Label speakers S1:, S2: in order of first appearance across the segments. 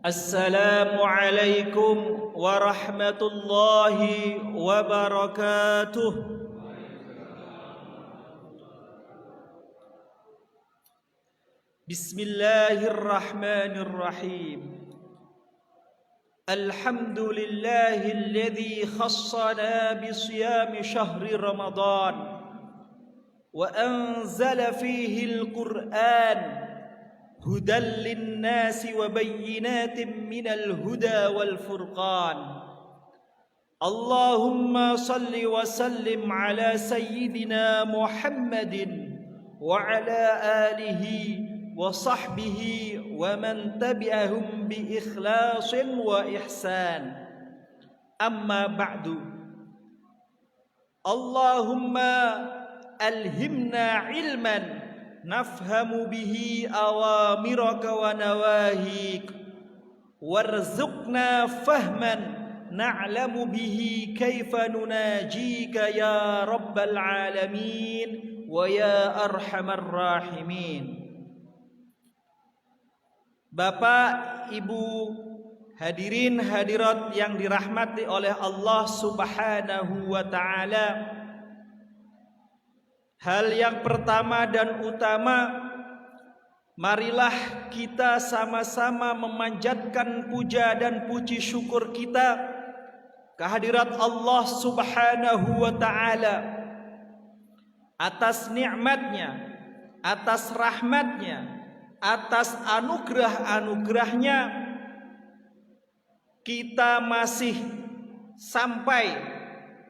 S1: Assalamualaikum warahmatullahi wabarakatuh. Bismillahirrahmanirrahim. Alhamdulillahilladzi khassana bisiyami syahri Ramadan wa anzala fihi al-Qur'an hudan linnasi wa bayyinatin minal huda wal furqan. Allahumma salli wa sallim ala sayyidina Muhammadin wa ala alihi wa sahbihi wa man tabi'ahum bi ikhlasin wa ihsan. Amma ba'du. Allahumma alhimna ilman nafhamu bihi awamiraka wa nawahik warzuqna fahman na'lamu bihi kaifa nunajika ya rabbal alamin wa ya arhamar rahimin. Bapak, Ibu, hadirin hadirat yang dirahmati oleh Allah Subhanahu wa ta'ala, hal yang pertama dan utama, marilah kita sama-sama memanjatkan puja dan puji syukur kita kehadirat Allah Subhanahu wa ta'ala atas nikmatnya, atas rahmatnya, atas anugerah-anugerahnya. Kita masih sampai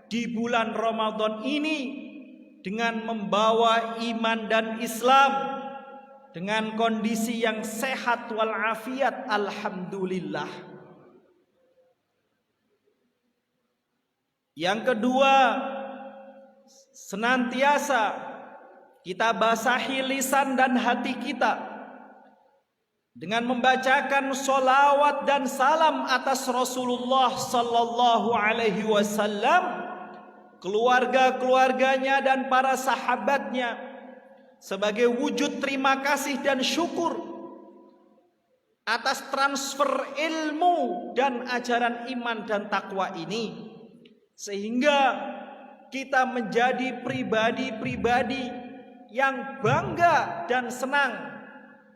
S1: di bulan Ramadan ini dengan membawa iman dan Islam dengan kondisi yang sehat walafiat, alhamdulillah. Yang kedua, senantiasa kita basahi lisan dan hati kita dengan membacakan sholawat dan salam atas Rasulullah sallallahu alaihi wasallam, keluarga-keluarganya dan para sahabatnya, sebagai wujud terima kasih dan syukur atas transfer ilmu dan ajaran iman dan takwa ini, sehingga kita menjadi pribadi-pribadi yang bangga dan senang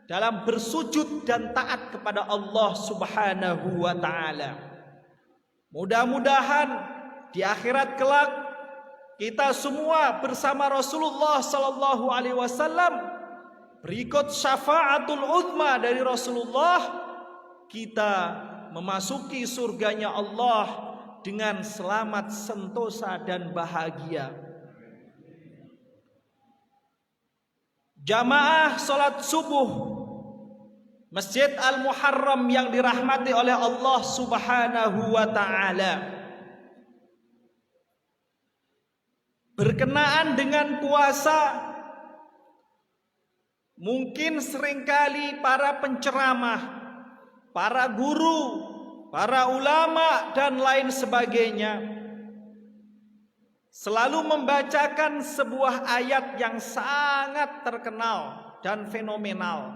S1: dalam bersujud dan taat kepada Allah Subhanahu wa ta'ala. Mudah-mudahan di akhirat kelak kita semua bersama Rasulullah sallallahu alaihi wasallam berikut syafaatul uzma dari Rasulullah, kita memasuki surganya Allah dengan selamat, sentosa dan bahagia. Jamaah salat subuh Masjid Al-Muharram yang dirahmati oleh Allah Subhanahu wa ta'ala, berkenaan dengan puasa, mungkin seringkali para penceramah, para guru, para ulama dan lain sebagainya selalu membacakan sebuah ayat yang sangat terkenal dan fenomenal,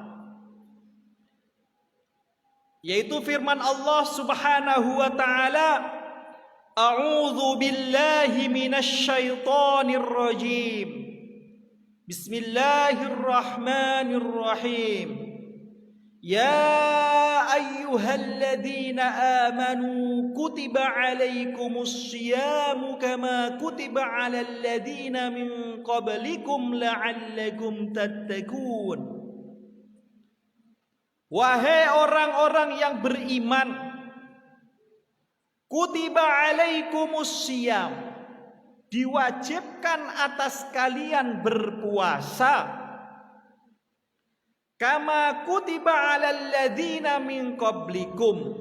S1: yaitu firman Allah Subhanahu wa ta'ala, A'udzu billahi minasy syaithanir rajim. Bismillahirrahmanirrahim. Ya ayyuhalladzina amanu kutiba 'alaikumus syiyamu kama kutiba 'alal ladzina min qablikum la'allakum tattaqun. Wahai orang-orang yang beriman, kutiba alaikumus syiyam, diwajibkan atas kalian berpuasa, kama kutiba alal ladzina min qablikum,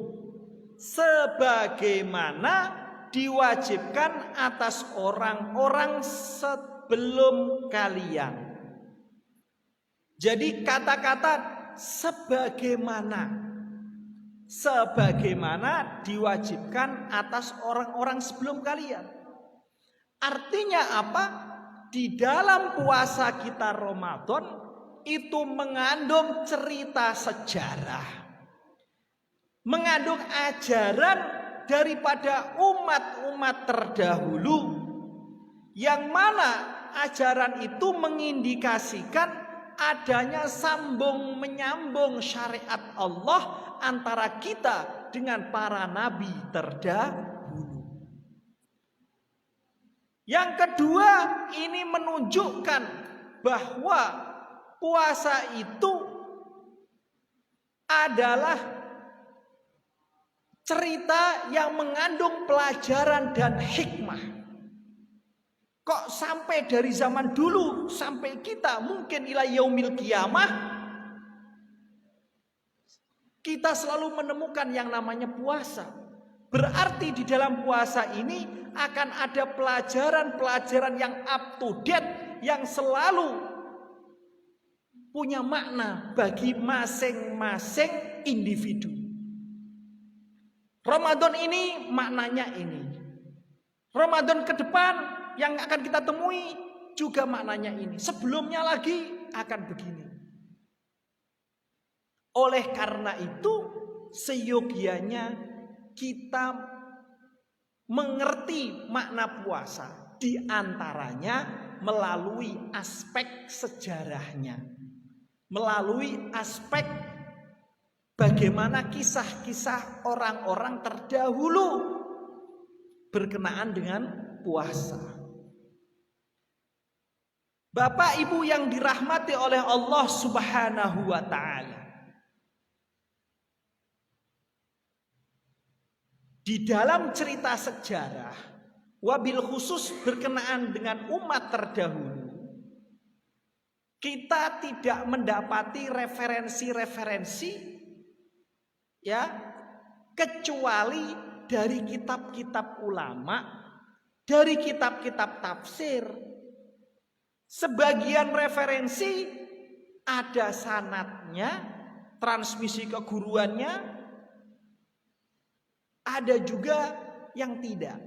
S1: sebagaimana diwajibkan atas orang-orang sebelum kalian. Jadi kata-kata sebagaimana diwajibkan atas orang-orang sebelum kalian. Artinya apa? Di dalam puasa kita Ramadan itu mengandung cerita sejarah. mengandung ajaran daripada umat-umat terdahulu, yang mana ajaran itu mengindikasikan adanya sambung menyambung syariat Allah antara kita dengan para nabi terdahulu. Yang kedua, ini menunjukkan bahwa puasa itu adalah cerita yang mengandung pelajaran dan hikmah. Kok sampai dari zaman dulu sampai kita mungkin ila yaumil qiyamah, kita selalu menemukan yang namanya puasa. Berarti di dalam puasa ini akan ada pelajaran-pelajaran yang up to date, yang selalu punya makna bagi masing-masing individu. Ramadan ini maknanya ini. Ramadan ke depan yang akan kita temui juga maknanya ini. Sebelumnya lagi akan begini. Oleh karena itu, seyogianya kita mengerti makna puasa, di antaranya melalui aspek sejarahnya, melalui aspek bagaimana kisah-kisah orang-orang terdahulu berkenaan dengan puasa. Bapak Ibu yang dirahmati oleh Allah Subhanahu wa taala, di dalam cerita sejarah, wabil khusus berkenaan dengan umat terdahulu, kita tidak mendapati referensi-referensi ya, kecuali dari kitab-kitab ulama, dari kitab-kitab tafsir. Sebagian referensi ada sanadnya, transmisi keguruannya, ada juga yang tidak.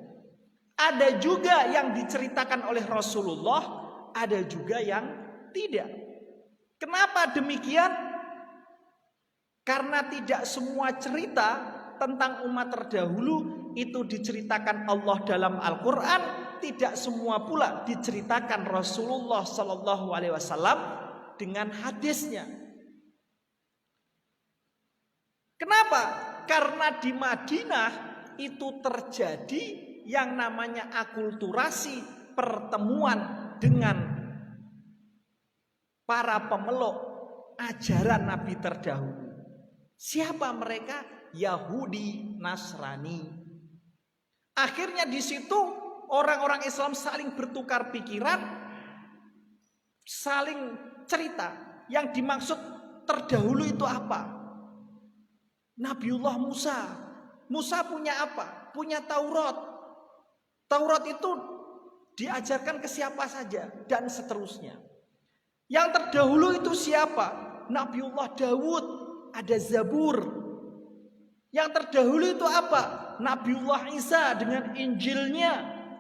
S1: Ada juga yang diceritakan oleh Rasulullah, ada juga yang tidak. Kenapa demikian? Karena tidak semua cerita tentang umat terdahulu itu diceritakan Allah dalam Al-Quran. Tidak semua pula diceritakan Rasulullah Sallallahu Alaihi Wasallam dengan hadisnya. Kenapa? Karena di Madinah itu terjadi yang namanya akulturasi, pertemuan dengan para pemeluk ajaran Nabi terdahulu. Siapa mereka? Yahudi, Nasrani. Akhirnya di situ orang-orang Islam saling bertukar pikiran, saling cerita. Yang dimaksud terdahulu itu apa? Nabiullah Musa. Musa punya apa? Punya Taurat. Taurat itu diajarkan ke siapa saja dan seterusnya. Yang terdahulu itu siapa? Nabiullah Daud, ada Zabur. Yang terdahulu itu apa? Nabiullah Isa dengan Injilnya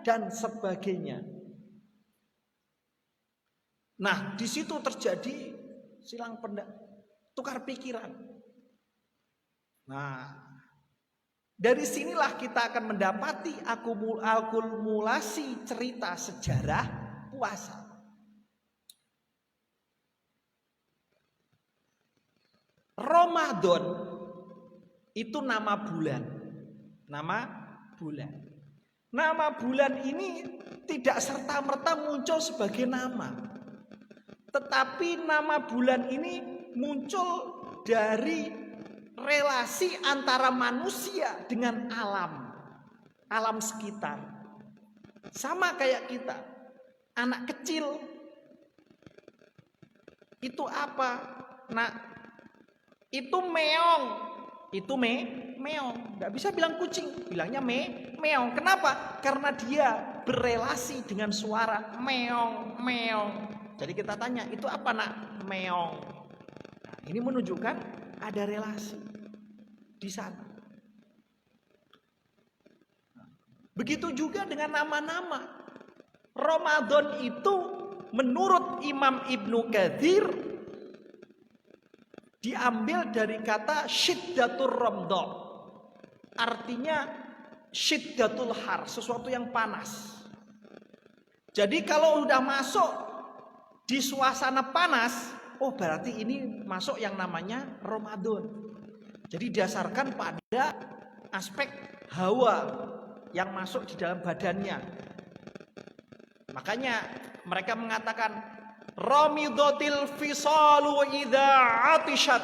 S1: dan sebagainya. Nah, di situ terjadi silang tukar pikiran. Nah, dari sinilah kita akan mendapati akumulasi cerita sejarah puasa. Ramadan itu nama bulan. Nama bulan. Nama bulan ini tidak serta-merta muncul sebagai nama. Tetapi nama bulan ini muncul dari relasi antara manusia dengan alam sekitar. Sama kayak kita, anak kecil itu apa? Nah, itu meong, itu meong. Nggak bisa bilang kucing, bilangnya meong. Kenapa? Karena dia berelasi dengan suara meong. Jadi kita tanya, itu apa nak? Meong. Nah, ini menunjukkan ada relasi di sana. Begitu juga dengan nama-nama. Ramadan itu menurut Imam Ibnu Katsir diambil dari kata syiddatur ramdha. artinya syiddatul har, sesuatu yang panas. Jadi kalau udah masuk di suasana panas, oh berarti ini masuk yang namanya Ramadan. Jadi didasarkan pada aspek hawa yang masuk di dalam badannya. Makanya mereka mengatakan ramidatil fisalu idza atishat.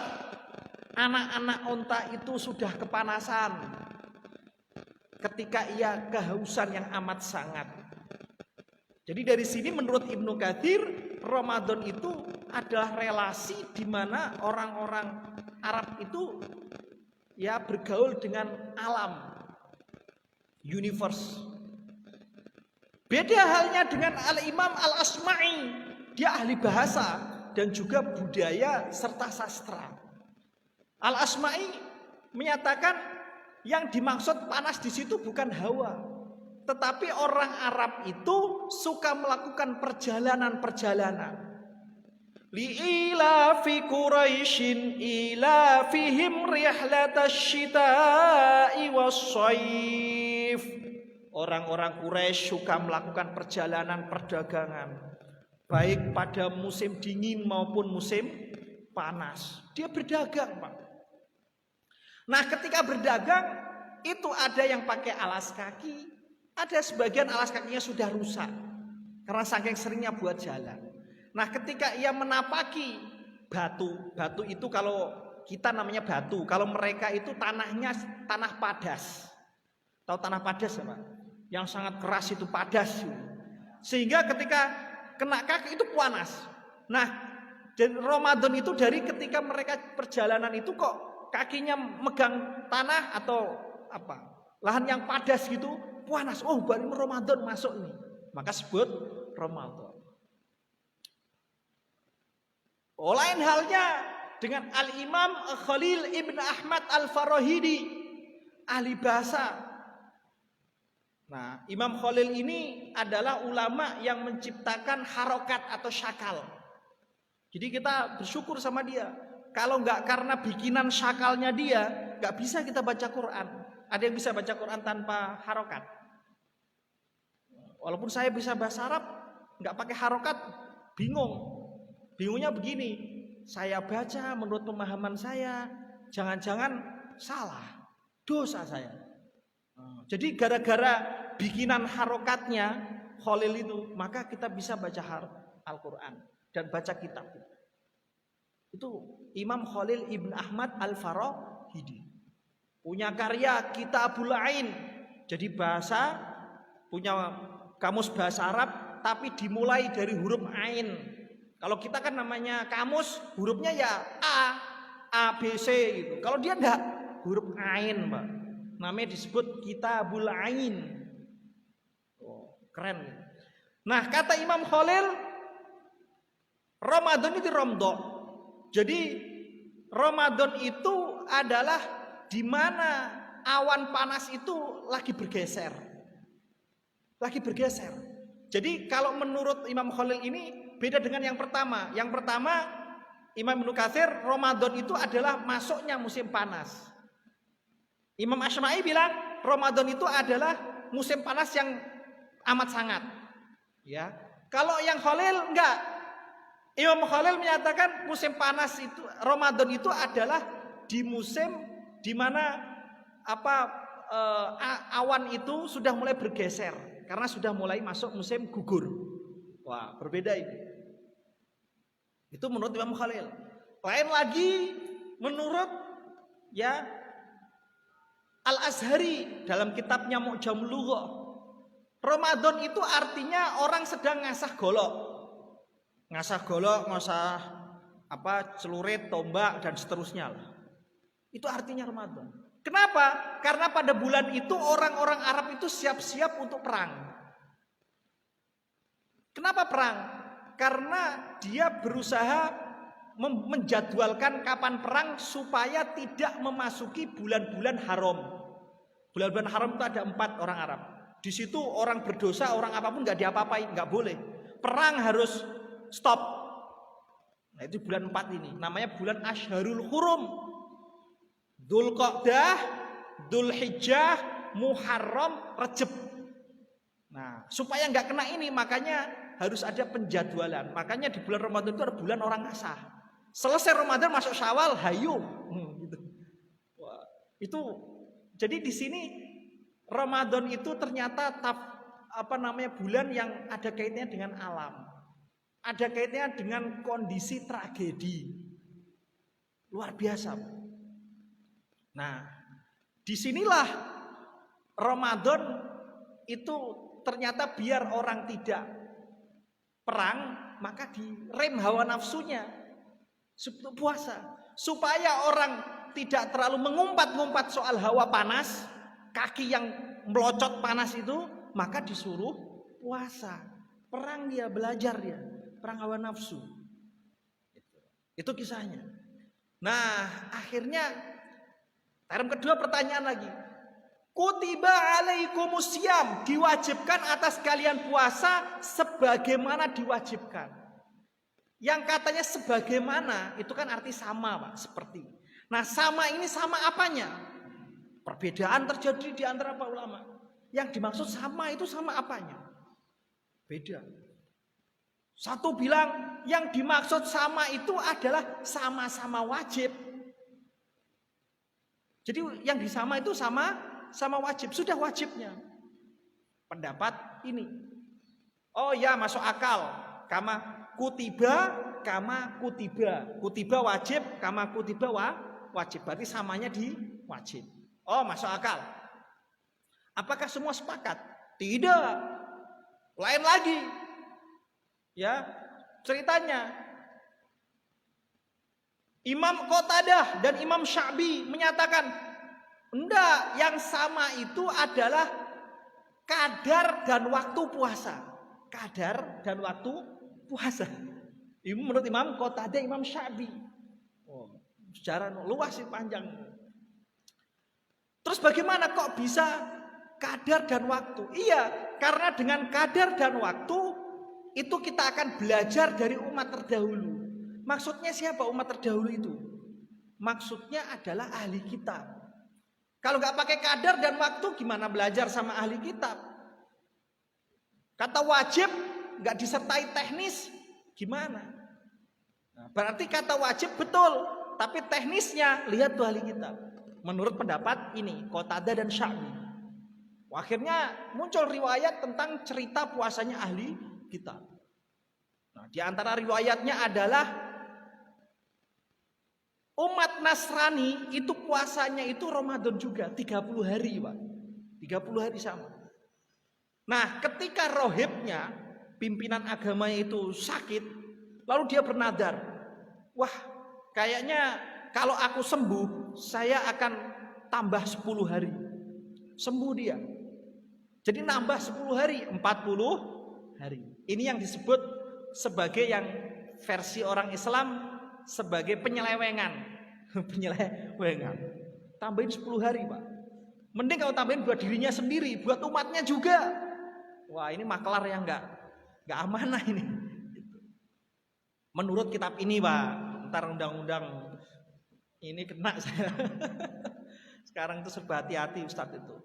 S1: Anak-anak onta itu sudah kepanasan ketika ia kehausan yang amat sangat. Jadi dari sini menurut Ibnu Katsir, Ramadan itu adalah relasi di mana orang-orang Arab itu ya bergaul dengan alam, universe. Beda halnya dengan Al-Imam Al-Asma'i, dia ahli bahasa dan juga budaya serta sastra. Al-Asma'i menyatakan yang dimaksud panas di situ bukan hawa, tetapi orang Arab itu suka melakukan perjalanan-perjalanan. Li'ilafi Quraisyin ilafihim rihlatash syita'i was-shaif. Orang-orang Quraisy suka melakukan perjalanan perdagangan, baik pada musim dingin maupun musim panas. Dia berdagang, Pak. Nah, ketika berdagang itu ada yang pakai alas kaki, ada sebagian alas kakinya sudah rusak karena saking seringnya buat jalan. Nah, ketika ia menapaki batu itu kalau kita namanya batu, kalau mereka itu tanahnya tanah padas. Tahu tanah padas ya, Pak? Yang sangat keras itu padas. Sehingga ketika kena kaki itu panas. Nah, dan Ramadan itu dari ketika mereka perjalanan itu kok kakinya megang tanah atau apa lahan yang padas gitu, panas. Oh, baru Ramadan masuk nih, maka sebut Ramadan. Oh, lain halnya dengan Al-Imam Khalil Ibn Ahmad Al-Farahidi, ahli bahasa. Nah, Imam Khalil ini adalah ulama yang menciptakan harokat atau syakal. Jadi kita bersyukur sama dia. Kalau nggak karena bikinan syakalnya dia, nggak bisa kita baca Quran. Ada yang bisa baca Quran tanpa harokat? Walaupun saya bisa bahasa Arab, nggak pakai harokat, bingung. Bingungnya begini, saya baca menurut pemahaman saya, jangan-jangan salah, dosa saya. Jadi gara-gara bikinan harokatnya Khalil itu, maka kita bisa baca Al-Quran dan baca kitab. Itu Imam Khalil Ibn Ahmad Al-Farahidi. Punya karya Kitabul Ain. Jadi bahasa, punya kamus bahasa Arab, tapi dimulai dari huruf Ain. Kalau kita kan namanya kamus, hurufnya ya A, B, C gitu. Kalau dia enggak, huruf Ain, Pak. Namanya disebut Kitabul Ain. Oh, keren. Nah, kata Imam Khalil, Ramadan itu romdo. Jadi Ramadan itu adalah di mana awan panas itu lagi bergeser. Lagi bergeser. Jadi kalau menurut Imam Khalil ini beda dengan yang pertama. Yang pertama Imam Ibnu Katsir, Ramadan itu adalah masuknya musim panas. Imam Asma'i bilang Ramadan itu adalah musim panas yang amat sangat. Ya. Kalau yang Khalil enggak. Imam Khalil menyatakan musim panas itu Ramadan itu adalah di musim di mana awan itu sudah mulai bergeser karena sudah mulai masuk musim gugur. Wah, berbeda ini. Itu menurut Imam Khalil. Lain lagi menurut ya Al-Azhari dalam kitabnya Mu'jamul Lughah. Ramadan itu artinya orang sedang ngasah golok. Ngasah golok, ngasah celurit, tombak dan seterusnya. Itu artinya Ramadan. Kenapa? Karena pada bulan itu orang-orang Arab itu siap-siap untuk perang. Kenapa perang? Karena dia berusaha menjadwalkan kapan perang supaya tidak memasuki bulan-bulan haram. Bulan-bulan haram itu ada 4 orang Arab. Di situ orang berdosa, orang apapun nggak diapa-apain, nggak boleh. Perang harus stop. Nah, itu bulan 4 ini. Namanya bulan Asyharul Hurum. Dzulqa'dah, Dzulhijjah, Muharram, Rajab. Nah, supaya nggak kena ini makanya harus ada penjadwalan. Makanya di bulan Ramadan itu ada bulan orang asah. Selesai Ramadan masuk Syawal, hayu. Gitu. Wah, itu jadi di sini Ramadan itu ternyata bulan yang ada kaitannya dengan alam. Ada kaitannya dengan kondisi tragedi. Luar biasa. Nah, disinilah Ramadan itu ternyata biar orang tidak perang, maka direm hawa nafsunya puasa. Supaya orang tidak terlalu mengumpat-ngumpat soal hawa panas, kaki yang melocot panas itu, maka disuruh puasa. Perang dia, belajar dia, perang hawa nafsu. Itu kisahnya. Nah, akhirnya term kedua pertanyaan lagi. Kutiba alaikumusiyam, diwajibkan atas kalian puasa sebagaimana diwajibkan. Yang katanya sebagaimana itu kan arti sama, Pak, seperti. Nah, sama ini sama apanya? Perbedaan terjadi di antara para ulama. Yang dimaksud sama itu sama apanya? Beda. Satu bilang yang dimaksud sama itu adalah sama-sama wajib. Jadi yang disama itu sama wajib, sudah wajibnya. Pendapat ini. Oh ya, masuk akal. Kama kutiba. Kutiba wajib, kama kutiba wajib. Berarti samanya di wajib. Oh, masuk akal. Apakah semua sepakat? Tidak. Lain lagi. Ya, ceritanya Imam Qatadah dan Imam Sya'bi menyatakan, enggak, yang sama itu adalah kadar dan waktu puasa. Kadar dan waktu puasa. Ini menurut Imam Qatadah, Imam Sya'bi. Oh, secara luas sih, panjang. Terus bagaimana kok bisa kadar dan waktu? Iya, karena dengan kadar dan waktu itu kita akan belajar dari umat terdahulu. Maksudnya siapa umat terdahulu itu? Maksudnya adalah ahli kitab. Kalau nggak pakai kadar dan waktu, gimana belajar sama ahli kitab? Kata wajib nggak disertai teknis, gimana? Nah, berarti kata wajib betul, tapi teknisnya lihat tuh ahli kitab. Menurut pendapat ini, Qatadah dan Sya'bi. Akhirnya muncul riwayat tentang cerita puasanya ahli kitab. Nah, di antara riwayatnya adalah umat Nasrani itu puasanya itu Ramadan juga 30 hari, Pak. 30 hari sama. Nah, ketika rohibnya, pimpinan agamanya itu sakit, lalu dia bernadar, wah, kayaknya kalau aku sembuh, saya akan tambah 10 hari. Sembuh dia. Jadi nambah 10 hari, 40 hari. Ini yang disebut sebagai yang versi orang Islam sebagai penyelewengan. Penyelewengan. Tambahin 10 hari, Pak. Mending kalau tambahin buat dirinya sendiri, buat umatnya juga. Wah, ini maklar yang enggak amanah ini. Menurut kitab ini, Pak, ntar undang-undang ini kena saya. Sekarang itu serba hati-hati Ustadz itu.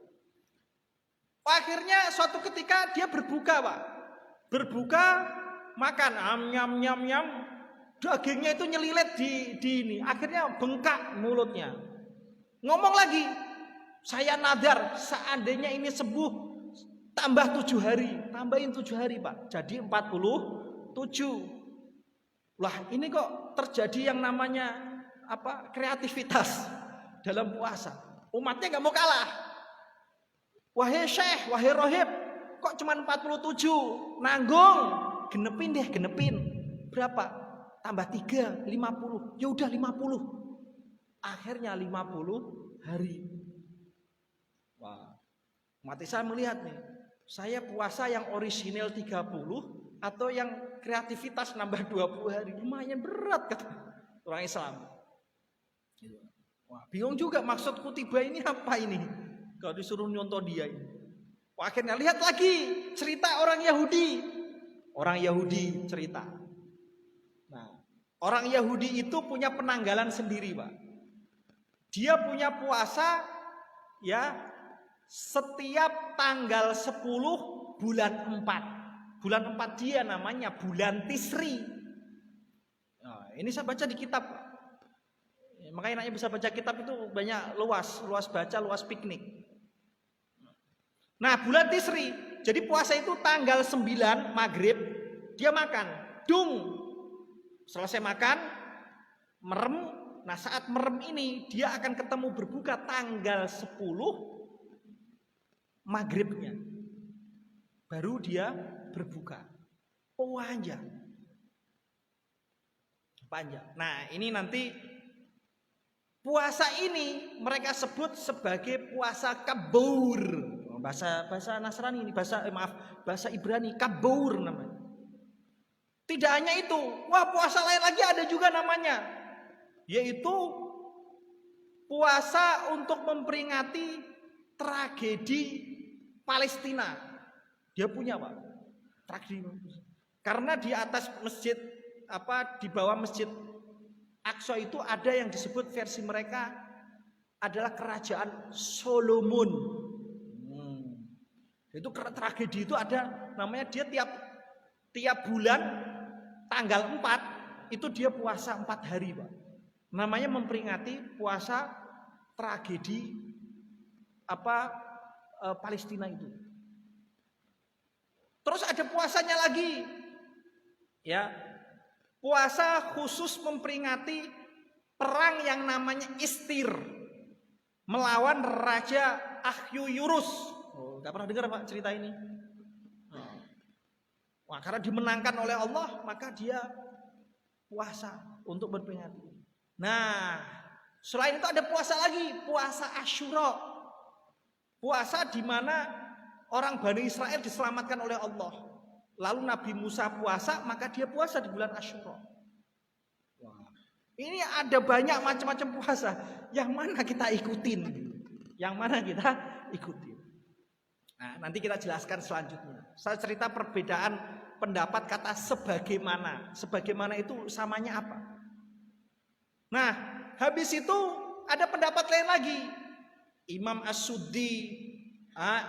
S1: Akhirnya suatu ketika dia berbuka, Pak. Berbuka, makan, nyam. Dagingnya itu nyelilet di ini. Akhirnya bengkak mulutnya. Ngomong lagi, saya nadar seandainya ini sembuh, tambah 7 hari. Tambahin 7 hari, Pak. Jadi 47. Lah, ini kok terjadi yang namanya kreativitas dalam puasa. Umatnya gak mau kalah. Wahai syekh, wahai rohib, kok cuma 47? Nanggung. Genepin. Berapa? Tambah 3, 50. Ya udah 50. Akhirnya 50 hari. Wah. Mati saya melihat nih. Saya puasa yang orisinil 30 atau yang kreativitas nambah 20 hari. Lumayan berat kata orang Islam. Wah, bingung juga maksud kutiba ini apa ini? Kalau disuruh nyontoh dia ini. Wah, akhirnya lihat lagi cerita orang Yahudi. Orang Yahudi cerita. Nah, orang Yahudi itu punya penanggalan sendiri, Pak. Dia punya puasa ya setiap tanggal 10 bulan 4. Bulan 4 dia namanya bulan Tisri. Nah, ini saya baca di kitab. Makanya enaknya bisa baca kitab itu banyak, luas baca, luas piknik. Nah, bulan Tisri. Jadi puasa itu tanggal 9 maghrib dia makan. Dung. Selesai makan, merem. Nah, saat merem ini dia akan ketemu berbuka tanggal 10 maghribnya. Baru dia berbuka. Panjang. Nah, ini nanti puasa ini mereka sebut sebagai puasa kabur. Bahasa Nasrani ini, bahasa Ibrani kabur namanya. Tidak hanya itu, puasa lain lagi ada juga namanya, yaitu puasa untuk memperingati tragedi Palestina. Dia punya tragedi. Karena di atas masjid di bawah masjid Aqsa itu ada yang disebut versi mereka adalah kerajaan Solomon. Itu tragedi itu ada namanya, dia tiap bulan tanggal 4 itu dia puasa 4 hari, Pak. Namanya memperingati puasa tragedi Palestina itu. Terus ada puasanya lagi. Ya. Puasa khusus memperingati perang yang namanya Istir melawan Raja Ahyuyurus. Gak pernah dengar Pak cerita ini? Karena dimenangkan oleh Allah, maka dia puasa untuk memperingati. Nah, selain itu ada puasa lagi, puasa Asyura. Puasa di mana orang Bani Israel diselamatkan oleh Allah. Lalu Nabi Musa puasa, maka dia puasa di bulan Asyura. Ini ada banyak macam-macam puasa. Yang mana kita ikutin? Yang mana kita ikutin? Nah, nanti kita jelaskan selanjutnya. Saya cerita perbedaan pendapat kata sebagaimana. Sebagaimana itu samanya apa? Nah, habis itu ada pendapat lain lagi. Imam As-Suddi,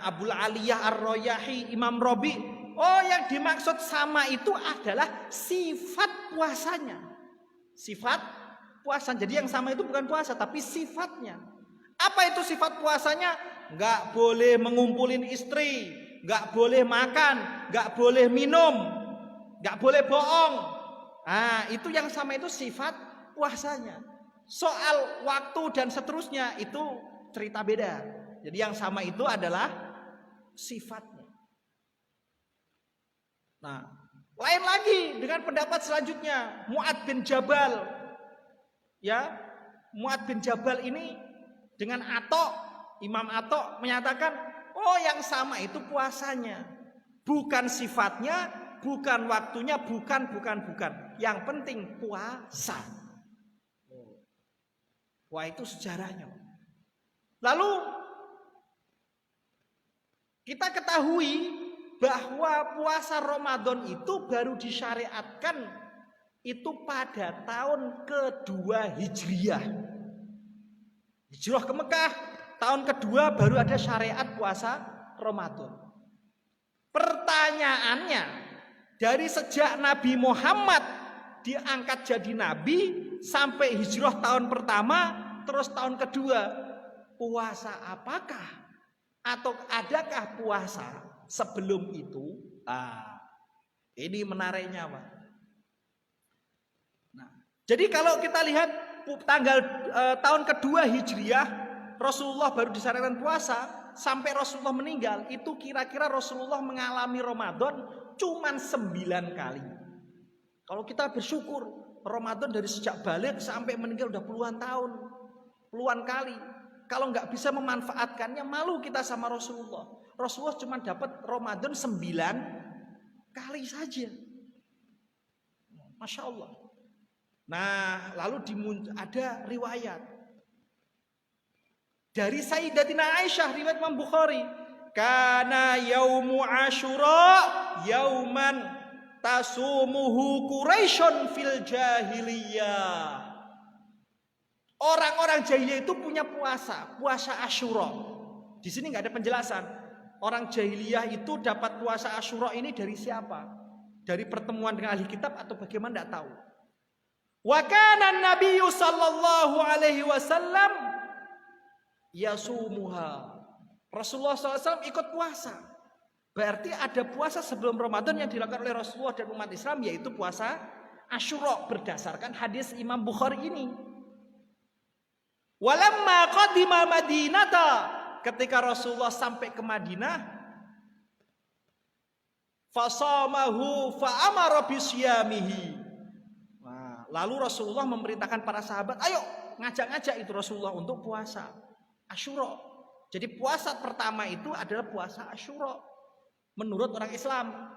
S1: Abul Aliyah Ar-Royahi, Imam Robi. Yang dimaksud sama itu adalah sifat puasanya. Sifat puasa. Jadi yang sama itu bukan puasa, tapi sifatnya. Apa itu sifat puasanya? Nggak boleh mengumpulin istri, nggak boleh makan, nggak boleh minum, nggak boleh bohong. Nah, itu yang sama itu sifat puasanya. Soal waktu dan seterusnya itu cerita beda. Jadi yang sama itu adalah sifatnya. Nah, lain lagi dengan pendapat selanjutnya, Mu'ad bin Jabal. Ya, Mu'ad bin Jabal ini dengan Imam Atok menyatakan, yang sama itu puasanya. Bukan sifatnya, bukan waktunya, bukan. Yang penting puasa. Wah, itu sejarahnya. Lalu kita ketahui bahwa puasa Ramadan itu baru disyariatkan itu pada tahun kedua Hijriah. Hijrah ke Mekah, tahun kedua baru ada syariat puasa Ramadan. Pertanyaannya, dari sejak Nabi Muhammad diangkat jadi nabi sampai hijrah tahun pertama, terus tahun kedua, puasa apakah? Atau adakah puasa sebelum itu? Ini menariknya, Pak. Nah, jadi kalau kita lihat tahun kedua Hijriah, Rasulullah baru disyariatkan puasa sampai Rasulullah meninggal, itu kira-kira Rasulullah mengalami Ramadan cuman 9 kali. Kalau kita bersyukur, Ramadan dari sejak balik sampai meninggal udah puluhan tahun, puluhan kali. Kalau nggak bisa memanfaatkannya, malu kita sama Rasulullah. Rasulullah cuma dapat Ramadan 9 kali saja. Masya Allah. Nah, lalu ada riwayat dari Sayyidatina Aisyah, riwayat Imam Bukhari, kana yaumu Asyura yauman tasumuhu Quraisyun fil jahiliyah. Orang-orang jahiliyah itu punya puasa Asyura. Di sini nggak ada penjelasan. Orang jahiliyah itu dapat puasa Asyura ini dari siapa? Dari pertemuan dengan ahli kitab atau bagaimana tidak tahu. Wa kana Nabi sallallahu alaihi wasallam yasumuha. Rasulullah SAW ikut puasa. Berarti ada puasa sebelum Ramadan yang dilakukan oleh Rasulullah dan umat Islam, yaitu puasa Asyura berdasarkan hadis Imam Bukhari ini. Walamma qadima Madinata, ketika Rasulullah sampai ke Madinah, fasamahu fa'amara bisyamihi. Nah, lalu Rasulullah memerintahkan para sahabat, ayo ngajak-ngajak itu Rasulullah untuk puasa Asyura. Jadi puasa pertama itu adalah puasa Asyura menurut orang Islam.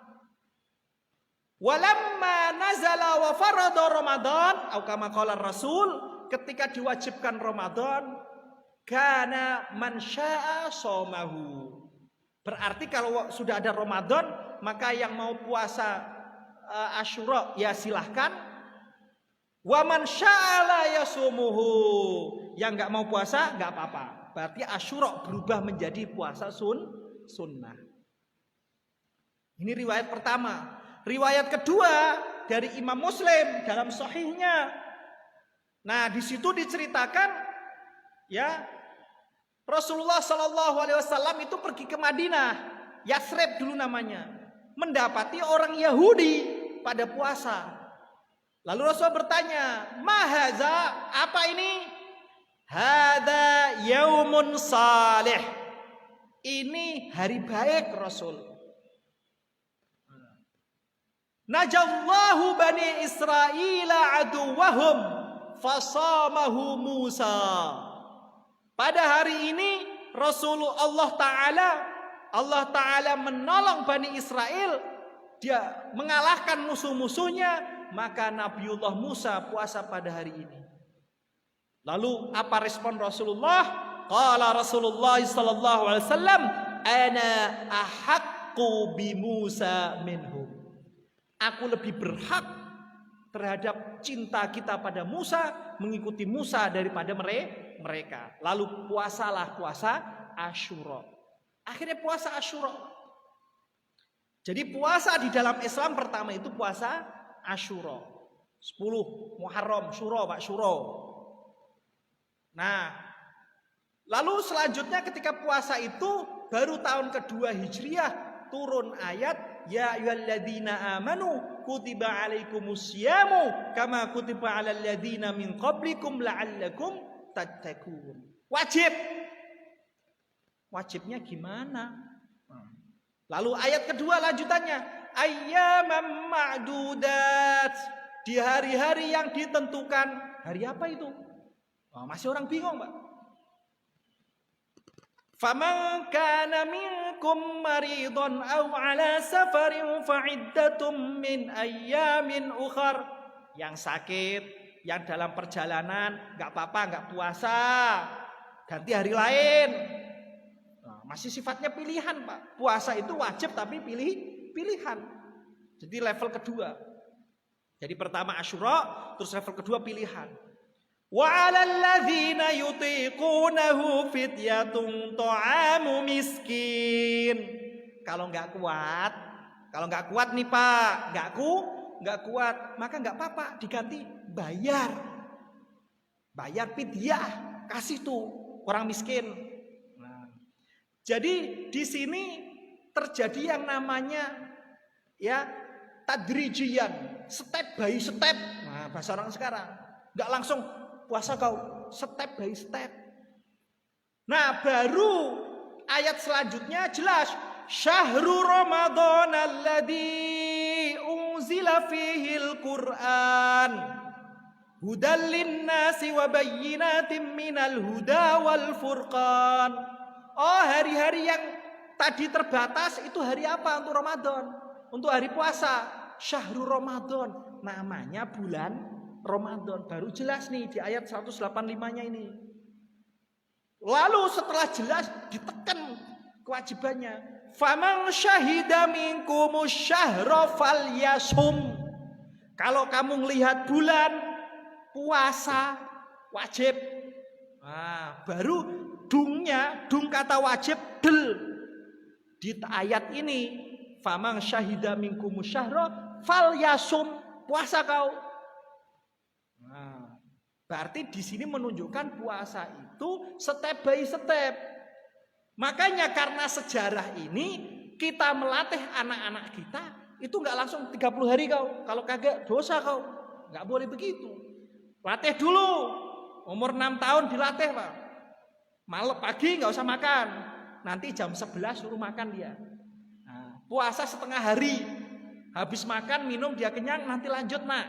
S1: Walamma nazala wa farada Ramadan, atau kama qala Rasul, ketika diwajibkan Ramadan, kana man syaa shaumahu. Berarti kalau sudah ada Ramadan, maka yang mau puasa Asyura ya silahkan. Wa man syaa la yasumuhu. Yang enggak mau puasa enggak apa-apa. Berarti Asyura berubah menjadi puasa sunnah. Ini riwayat pertama. Riwayat kedua dari Imam Muslim dalam sahihnya. Nah, di situ diceritakan ya Rasulullah Shallallahu Alaihi Wasallam itu pergi ke Madinah, Yasrib dulu namanya, mendapati orang Yahudi pada puasa. Lalu Rasul bertanya, "Mahaza, apa ini?" "Hada yaumun salih." Ini hari baik Rasul. Najallahu bani Israila aduwahum fasamahu Musa. Pada hari ini Allah Ta'ala menolong Bani Israel. Dia mengalahkan musuh-musuhnya. Maka Nabiullah Musa puasa pada hari ini. Lalu apa respon Rasulullah? Qala Rasulullah sallallahu alaihi wasallam, "Ana ahaqqu bi Musa minhum." Aku lebih berhak terhadap cinta kita pada Musa, mengikuti Musa daripada mereka. Lalu puasalah puasa Asyura. Akhirnya puasa Asyura. Jadi puasa di dalam Islam pertama itu puasa Asyura. 10 Muharram, Syura, Pak Syura. Nah, lalu selanjutnya ketika puasa itu baru tahun kedua Hijriah turun ayat ya ayyuhalladzina amanu kutiba alaikumusyamu kama kutiba alal ladzina min qablikum la'allakum tattaqun. Wajib. Wajibnya gimana? Lalu ayat kedua lanjutannya ayyaman ma'dudat, di hari-hari yang ditentukan. Hari apa itu? Masih orang bingung, Pak. Faman kana minkum maridun aw ala safarin fa'iddatum min ayyamin ukhar. Yang sakit, yang dalam perjalanan, enggak apa-apa, enggak puasa. Ganti hari lain. Masih sifatnya pilihan, Pak. Puasa itu wajib tapi pilihan. Jadi level kedua. Jadi pertama Asyura, terus level kedua pilihan. Wa 'alal ladzina yutiqunahu fidyatun ta'amu miskin. Kalau enggak kuat nih Pak, enggak kuat, maka enggak apa-apa, diganti bayar. Bayar fidyah, kasih tuh orang miskin. Nah, jadi di sini terjadi yang namanya ya tadrijian, step by step. Nah, bahasa orang sekarang enggak langsung puasa kau, step by step. Nah, baru ayat selanjutnya jelas, syahrul Ramadan alladzi unzila fihil Qur'an hudal linnasi wa bayyinatin minal huda wal furqan. Oh, hari-hari yang tadi terbatas itu hari apa untuk Ramadan? Untuk hari puasa, syahrul Ramadan, namanya bulan Ramadan. Baru jelas nih di ayat 185-nya ini. Lalu setelah jelas ditekan kewajibannya. Faman syahida minkumus syahra falyasum. Kalau kamu melihat bulan, puasa wajib. Nah, baru dung kata wajib del. Di ayat ini, famang syahida minkum syahra falyasum, puasa kau. Nah, berarti di sini menunjukkan puasa itu step by step. Makanya karena sejarah ini kita melatih anak-anak kita itu nggak langsung 30 hari kau. Kalau kagak dosa kau. Nggak boleh begitu. Latih dulu. Umur 6 tahun dilatih, Pak. Malam pagi nggak usah makan. Nanti jam 11 suruh makan dia. Nah, puasa setengah hari. Habis makan, minum dia kenyang, nanti lanjut, Nak.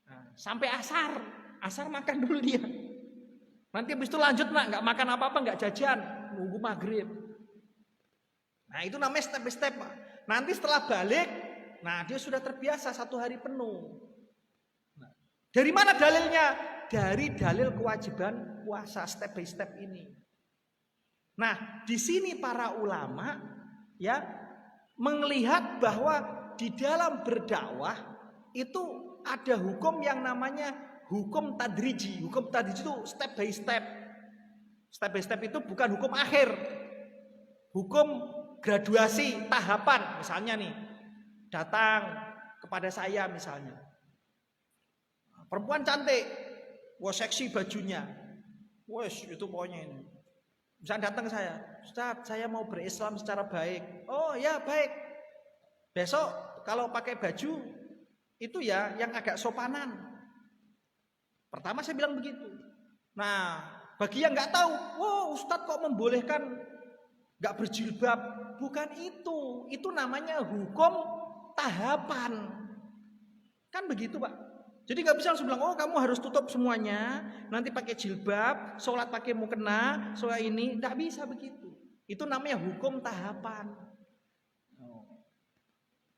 S1: Nah, sampai asar. Asar makan dulu dia. Nanti habis itu lanjut, Nak. Nggak makan apa-apa, nggak jajan. Nunggu maghrib. Nah, itu namanya step by step, Pak. Nanti setelah balik, nah dia sudah terbiasa 1 hari penuh. Nah, dari mana dalilnya? Dari dalil kewajiban puasa step by step ini. Nah, di sini para ulama ya melihat bahwa di dalam berdakwah itu ada hukum yang namanya hukum tadriji. Hukum tadriji itu step by step. Step by step itu bukan hukum akhir. Hukum graduasi, tahapan. Misalnya nih, datang kepada saya misalnya. Perempuan cantik, wah seksi bajunya. Wes itu pokoknya ini. Misalnya datang ke saya, Ustaz, saya mau berislam secara baik. Oh ya baik. Besok kalau pakai baju itu ya yang agak sopanan. Pertama saya bilang begitu. Nah, bagi yang nggak tahu, wow Ustaz kok membolehkan nggak berjilbab? Bukan itu. Itu namanya hukum tahapan. Kan begitu, Pak. Jadi nggak bisa langsung bilang, oh kamu harus tutup semuanya, nanti pakai jilbab, sholat pakai mukena, sholat ini, nggak bisa begitu. Itu namanya hukum tahapan.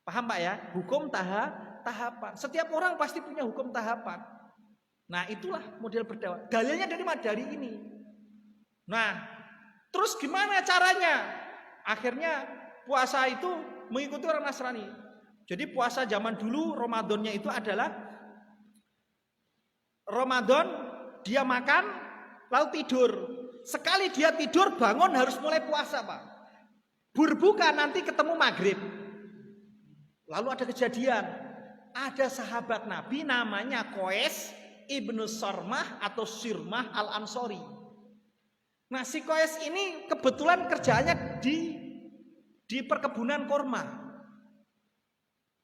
S1: Paham Pak ya? Hukum tahapan. Setiap orang pasti punya hukum tahapan. Nah itulah model berdakwah. Dalilnya dari mana? Dari ini. Nah, terus gimana caranya? Akhirnya puasa itu mengikuti orang Nasrani. Jadi puasa zaman dulu Ramadannya itu adalah Ramadan dia makan lalu tidur. Sekali dia tidur bangun harus mulai puasa, Pak. Berbuka nanti ketemu maghrib. Lalu ada kejadian. Ada sahabat Nabi namanya Qais ibnu Sarmah atau Sirmah al-Ansori. Nah si Qais ini kebetulan kerjaannya di perkebunan korma.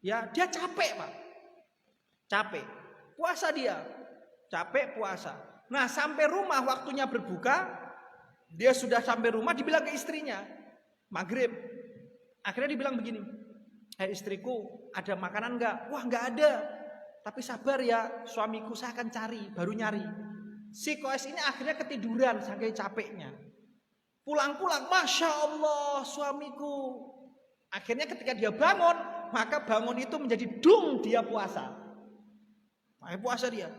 S1: Ya dia capek, Pak. Capek. Puasa dia. Capek puasa. Nah sampai rumah waktunya berbuka. Dia sudah sampai rumah dibilang ke istrinya. Maghrib. Akhirnya dibilang begini. Hei istriku ada makanan enggak? Wah enggak ada. Tapi sabar ya suamiku saya akan cari. Baru nyari. Si Qais ini akhirnya ketiduran saking capeknya. Pulang-pulang, Masya Allah suamiku. Akhirnya ketika dia bangun, maka bangun itu menjadi dung dia puasa. Puasa dia.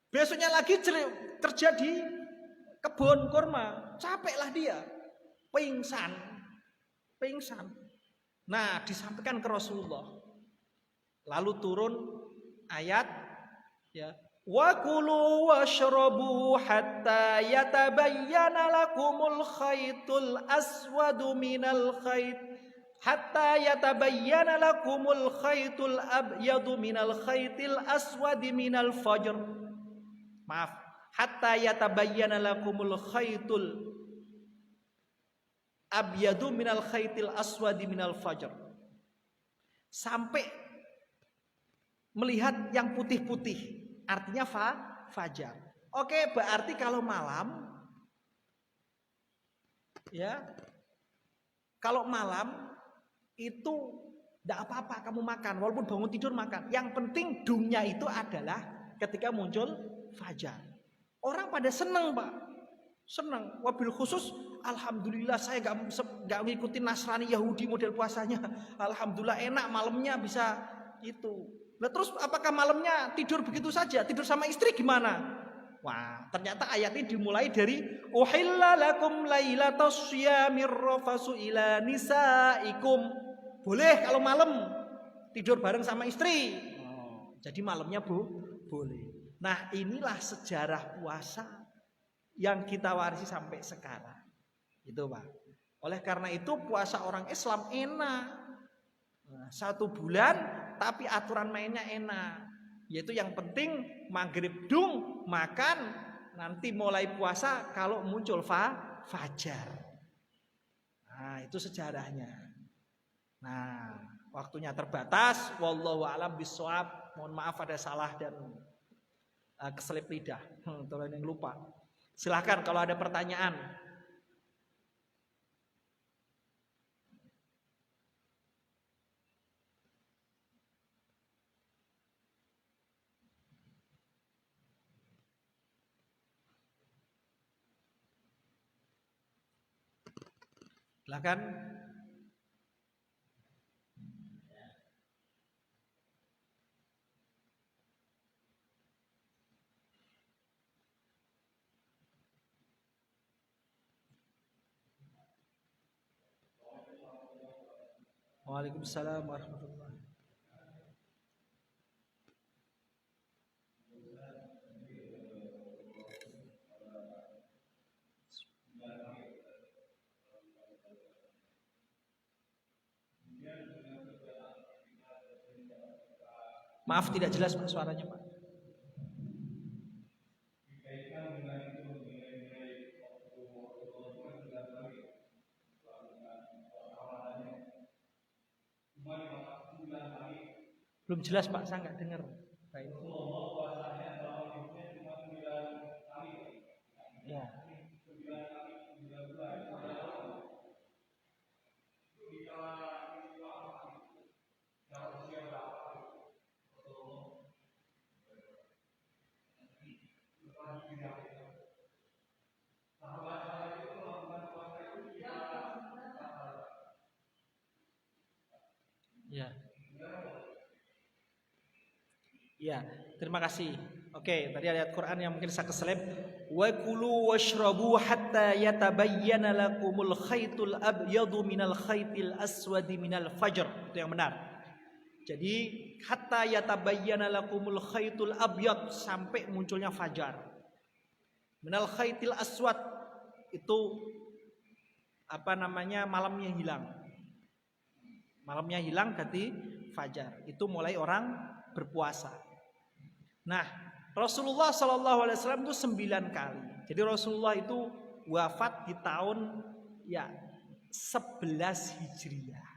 S1: Besoknya lagi kerja di kebun kurma. Capeklah dia. Pingsan. Nah disampaikan ke Rasulullah. Lalu turun ayat ya. Wa kulu washrabu hatta yatabayyana lakumul khaytul aswadu minal khayt hatta yatabayyana lakumul khaytul abyadu minal khaytil aswadi minal fajr. Maaf, hatta yatabayyana lakumul khaytul abyadu minal khaytil aswadi minal fajr. Sampai melihat yang putih-putih. Artinya fajar. Oke, berarti kalau malam ya. Kalau malam itu enggak apa-apa kamu makan walaupun bangun tidur makan. Yang penting dungnya itu adalah ketika muncul fajar. Orang pada senang, Pak. Senang. Wabil khusus alhamdulillah saya enggak ngikutin Nasrani Yahudi model puasanya. Alhamdulillah enak malamnya bisa itu. Nah terus apakah malamnya tidur begitu saja? Tidur sama istri gimana? Wah ternyata ayat ini dimulai dari uhilla lakum lailatas syiyamir rafasu ila nisaikum. Boleh kalau malam tidur bareng sama istri. Jadi malamnya boleh. Nah inilah sejarah puasa yang kita warisi sampai sekarang. Itu Pak. Oleh karena itu puasa orang Islam enak. 1 bulan tapi aturan mainnya enak. Yaitu yang penting maghrib dung makan, nanti mulai puasa kalau muncul fajar. Nah, itu sejarahnya. Nah, waktunya terbatas. Wallahu a'lam bishawab. Mohon maaf ada salah dan keselip lidah. Tolong yang lupa. Silahkan kalau ada pertanyaan. Silakan. Waalaikumsalam warahmatullahi. Maaf tidak jelas Pak suaranya Pak. Belum jelas Pak, saya nggak dengar. Baik. Ya. Ya. Ya, terima kasih. Oke, tadi ayat Quran yang mungkin saya keselip. Wa kulu washrabu hatta yatabayyana lakumul khaytul abyadu minal khaytil aswadi minal fajr. Itu yang benar. Jadi hatta yatabayyana lakumul khaytul abyad, sampai munculnya fajar. Minal khaytil aswad itu malamnya hilang. Malamnya hilang berarti fajar. Itu mulai orang berpuasa. Nah, Rasulullah SAW itu 9 kali. Jadi Rasulullah itu wafat di tahun 11 Hijriah.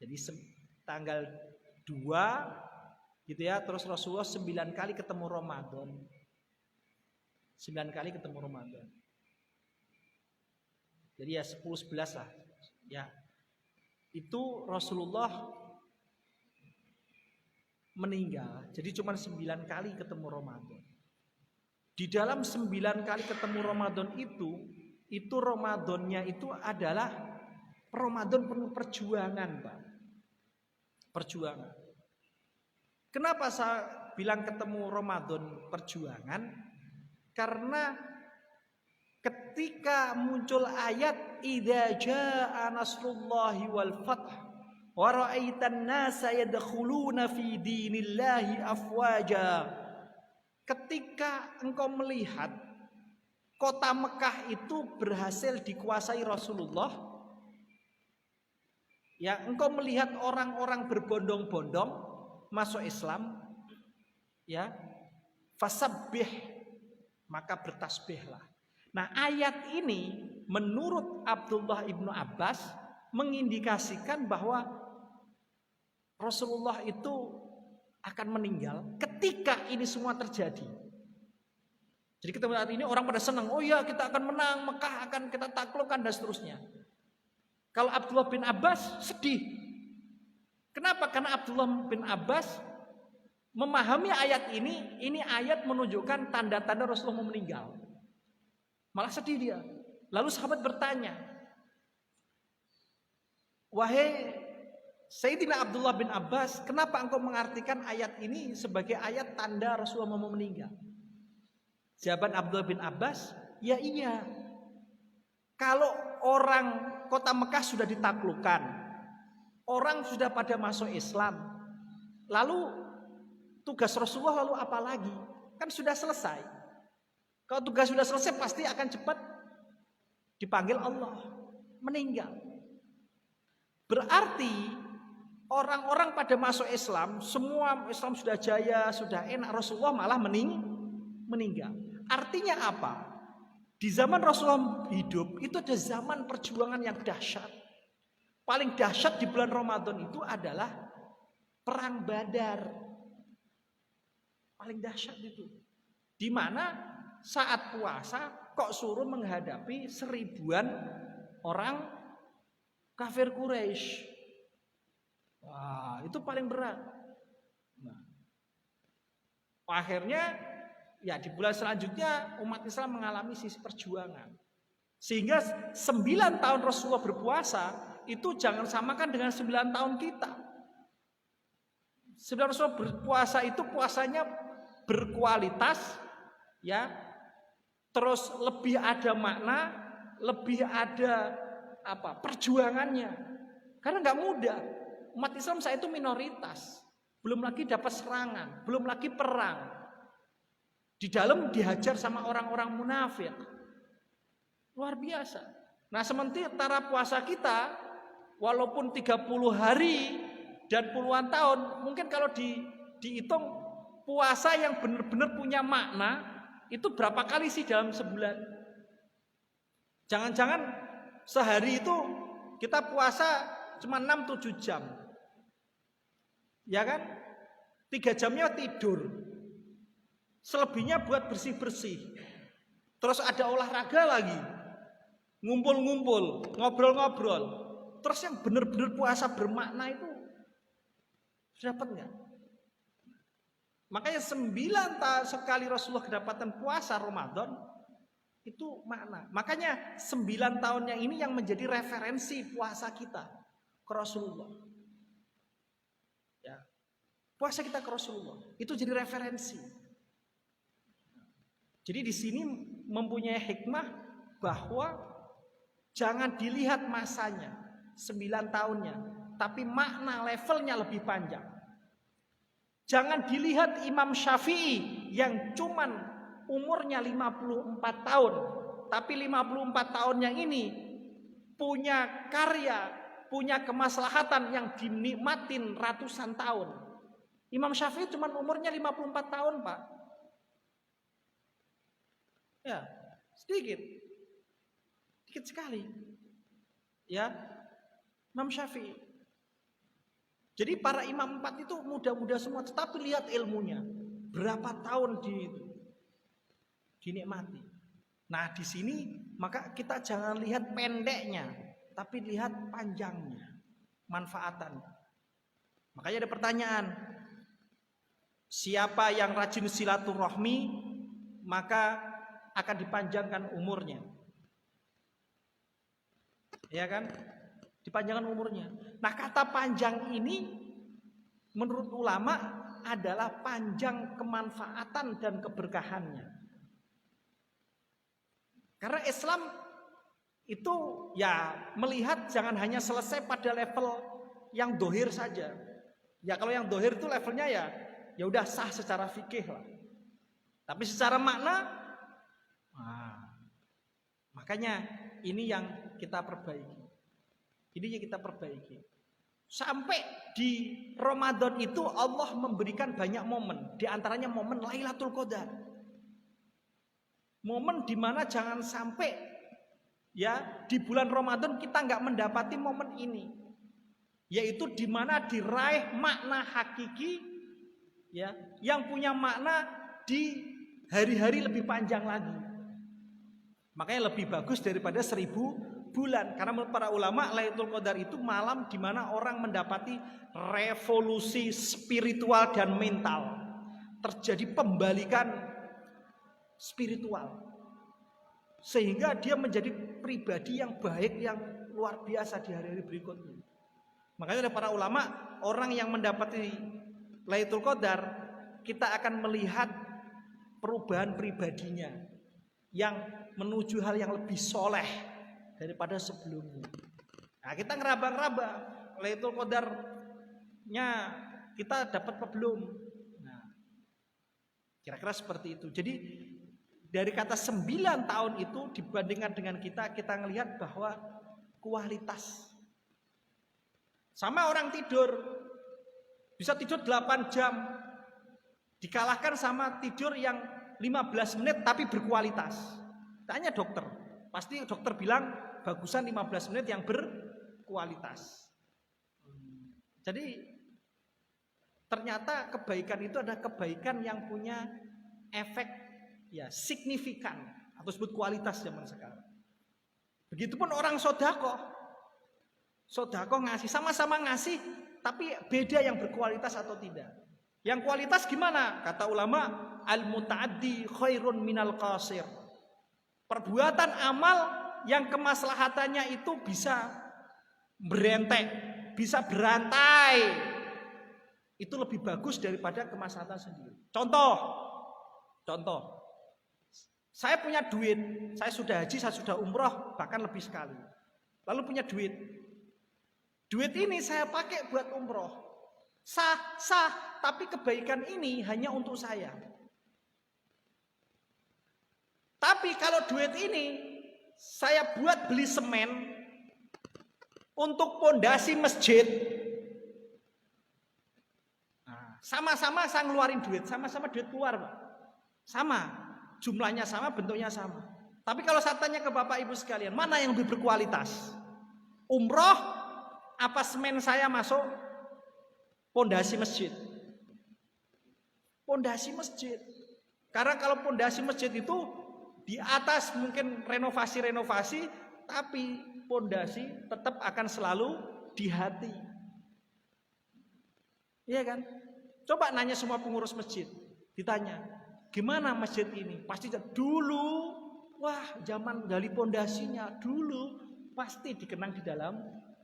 S1: Jadi tanggal 2 gitu ya. Terus Rasulullah 9 kali ketemu Ramadan. 9 kali ketemu Ramadan. Jadi ya 10-11 lah. Ya. Itu Rasulullah meninggal. Jadi cuma 9 kali ketemu Ramadan. Di dalam 9 kali ketemu Ramadan itu Ramadannya itu adalah Ramadan penuh perjuangan, Pak. Perjuangan. Kenapa saya bilang ketemu Ramadan perjuangan? Karena ketika muncul ayat idza jaa nasrullahi wal fath wa ra'aitan nasa yadkhuluna fi dinillahi afwaja. Ketika engkau melihat kota Mekah itu berhasil dikuasai Rasulullah, ya, engkau melihat orang-orang berbondong-bondong masuk Islam, ya, fasabbih, maka bertasbihlah. Nah, ayat ini menurut Abdullah ibnu Abbas mengindikasikan bahwa Rasulullah itu akan meninggal ketika ini semua terjadi. Jadi kita melihat ini orang pada senang, oh ya kita akan menang, Mekah akan kita taklukkan dan seterusnya. Kalau Abdullah bin Abbas sedih. Kenapa? Karena Abdullah bin Abbas memahami ayat ini ayat menunjukkan tanda-tanda Rasulullah mau meninggal. Malah sedih dia. Lalu sahabat bertanya, wahai Sayyidina Abdullah bin Abbas, kenapa engkau mengartikan ayat ini sebagai ayat tanda Rasulullah mau meninggal? Jawaban Abdullah bin Abbas, ya iya. Kalau orang kota Mekah sudah ditaklukkan, orang sudah pada masuk Islam, lalu tugas Rasulullah lalu apa lagi? Kan sudah selesai. Kalau tugas sudah selesai pasti akan cepat dipanggil Allah, meninggal. Berarti orang-orang pada masuk Islam, semua Islam sudah jaya, sudah enak, Rasulullah malah meninggal. Artinya apa? Di zaman Rasulullah hidup, itu ada zaman perjuangan yang dahsyat. Paling dahsyat di bulan Ramadan itu adalah Perang Badar. Paling dahsyat itu. Di mana saat puasa kok suruh menghadapi 1000-an orang kafir Quraisy. Wah, itu paling berat. Nah, akhirnya ya di bulan selanjutnya umat Islam mengalami sisi perjuangan. Sehingga 9 tahun Rasulullah berpuasa itu jangan samakan dengan 9 tahun kita. 9 Rasulullah berpuasa itu puasanya berkualitas, ya, terus lebih ada makna, lebih ada perjuangannya. Karena nggak mudah. Umat Islam saat itu minoritas, belum lagi dapat serangan, belum lagi perang. Di dalam dihajar sama orang-orang munafik. Luar biasa. Nah, sementara puasa kita walaupun 30 hari dan puluhan tahun, mungkin kalau dihitung puasa yang benar-benar punya makna itu berapa kali sih dalam sebulan? Jangan-jangan sehari itu kita puasa cuma 6-7 jam. Ya kan? 3 jamnya tidur. Selebihnya buat bersih-bersih. Terus ada olahraga lagi. Ngumpul-ngumpul, ngobrol-ngobrol. Terus yang benar-benar puasa bermakna itu dapat nggak? Makanya 9 tahun sekali Rasulullah kedapatan puasa Ramadan itu makna. Makanya 9 tahun yang ini yang menjadi referensi puasa kita ke Rasulullah. Ya. Puasa kita ke Rasulullah itu jadi referensi. Jadi di sini mempunyai hikmah bahwa jangan dilihat masanya 9 tahunnya, tapi makna levelnya lebih panjang. Jangan dilihat Imam Syafi'i yang cuman umurnya 54 tahun, tapi 54 tahun yang ini punya karya, punya kemaslahatan yang dinikmatin ratusan tahun. Imam Syafi'i cuman umurnya 54 tahun, Pak. Ya, sedikit sekali. Ya, Imam Syafi'i. Jadi para imam 4 itu muda-muda semua, tetapi lihat ilmunya. Berapa tahun dinikmati. Nah, di sini maka kita jangan lihat pendeknya, tapi lihat panjangnya, manfaatannya. Makanya ada pertanyaan, siapa yang rajin silaturahmi maka akan dipanjangkan umurnya. Ya kan? Dipanjangkan umurnya. Nah, kata panjang ini menurut ulama adalah panjang kemanfaatan dan keberkahannya. Karena Islam itu ya melihat jangan hanya selesai pada level yang dohir saja. Ya kalau yang dohir itu levelnya ya udah sah secara fikih lah. Tapi secara makna, makanya ini yang kita perbaiki. Ini yang kita perbaiki. Sampai di Ramadan itu Allah memberikan banyak momen. Di antaranya momen Lailatul Qadar. Momen dimana jangan sampai ya di bulan Ramadan kita nggak mendapati momen ini. Yaitu dimana diraih makna hakiki ya, yang punya makna di hari-hari lebih panjang lagi. Makanya lebih bagus daripada 1000 bulan. Karena menurut para ulama Lailatul Qadar itu malam di mana orang mendapati revolusi spiritual dan mental. Terjadi pembalikan spiritual. Sehingga dia menjadi pribadi yang baik, yang luar biasa di hari-hari berikutnya. Makanya oleh para ulama, orang yang mendapati Lailatul Qadar, kita akan melihat perubahan pribadinya yang menuju hal yang lebih soleh daripada sebelumnya. Nah, kita ngeraba-ngeraba Lailatul Qadarnya kita dapat apa belum? Nah, kira-kira seperti itu. Jadi Dari kata 9 tahun itu dibandingkan dengan kita ngelihat bahwa kualitas. Sama orang tidur, bisa tidur 8 jam, dikalahkan sama tidur yang 15 menit tapi berkualitas. Tanya dokter, pasti dokter bilang bagusan 15 menit yang berkualitas. Jadi ternyata kebaikan itu adalah kebaikan yang punya efek ya signifikan atau sebut kualitas zaman sekarang. Begitupun orang sodakoh ngasih, sama-sama ngasih, tapi beda yang berkualitas atau tidak. Yang kualitas gimana? Kata ulama, al-muta'addi khairun minal qasir. Perbuatan amal yang kemaslahatannya itu bisa berentek, bisa berantai, itu lebih bagus daripada kemaslahatan sendiri. Contoh, saya punya duit, saya sudah haji, saya sudah umroh, bahkan lebih sekali. Lalu punya duit ini saya pakai buat umroh, sah, tapi kebaikan ini hanya untuk saya. Tapi kalau duit ini saya buat beli semen untuk pondasi masjid, nah, sama-sama saya ngeluarin duit, sama-sama duit keluar, Pak. Sama, jumlahnya sama, bentuknya sama. Tapi kalau saya tanya ke Bapak Ibu sekalian, mana yang lebih berkualitas? Umroh apa semen saya masuk pondasi masjid? Pondasi masjid. Karena kalau pondasi masjid itu di atas mungkin renovasi, tapi pondasi tetap akan selalu di hati. Iya kan? Coba nanya semua pengurus masjid, ditanya, gimana masjid ini? Pasti dulu, wah zaman gali pondasinya dulu pasti dikenang di dalam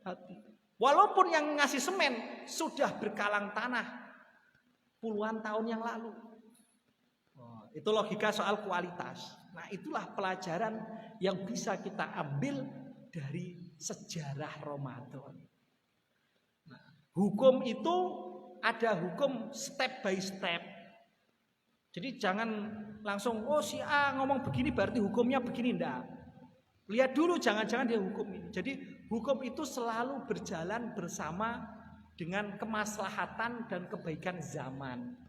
S1: hati. Walaupun yang ngasih semen sudah berkalang tanah puluhan tahun yang lalu. Oh, itu logika soal kualitas. Nah, itulah pelajaran yang bisa kita ambil dari sejarah Ramadan. Nah, hukum itu ada hukum step by step. Jadi jangan langsung, oh si A ngomong begini berarti hukumnya begini, enggak. Lihat dulu, jangan-jangan dia hukum ini. Jadi hukum itu selalu berjalan bersama dengan kemaslahatan dan kebaikan zaman.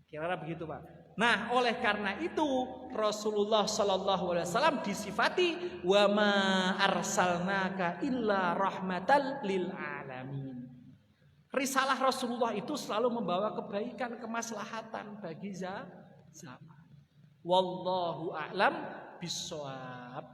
S1: Kira-kira begitu, Pak. Nah, oleh karena itu Rasulullah Shallallahu Alaihi Wasallam disifati wa ma arsalnaka illa rahmatal lil alamin. Risalah Rasulullah itu selalu membawa kebaikan, kemaslahatan bagi zaman. Wallahu a'lam bishawab.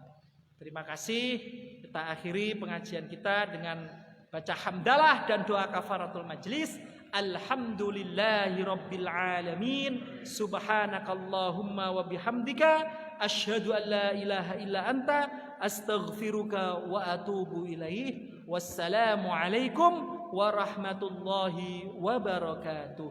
S1: Terima kasih. Kita akhiri pengajian kita dengan baca hamdalah dan doa kafaratul majlis. Alhamdulillahi rabbil alamin. Subhanakallahumma wa bihamdika asyhadu an la ilaha illa anta astaghfiruka wa atubu ilaih. Wassalamu alaikum warahmatullahi wabarakatuh.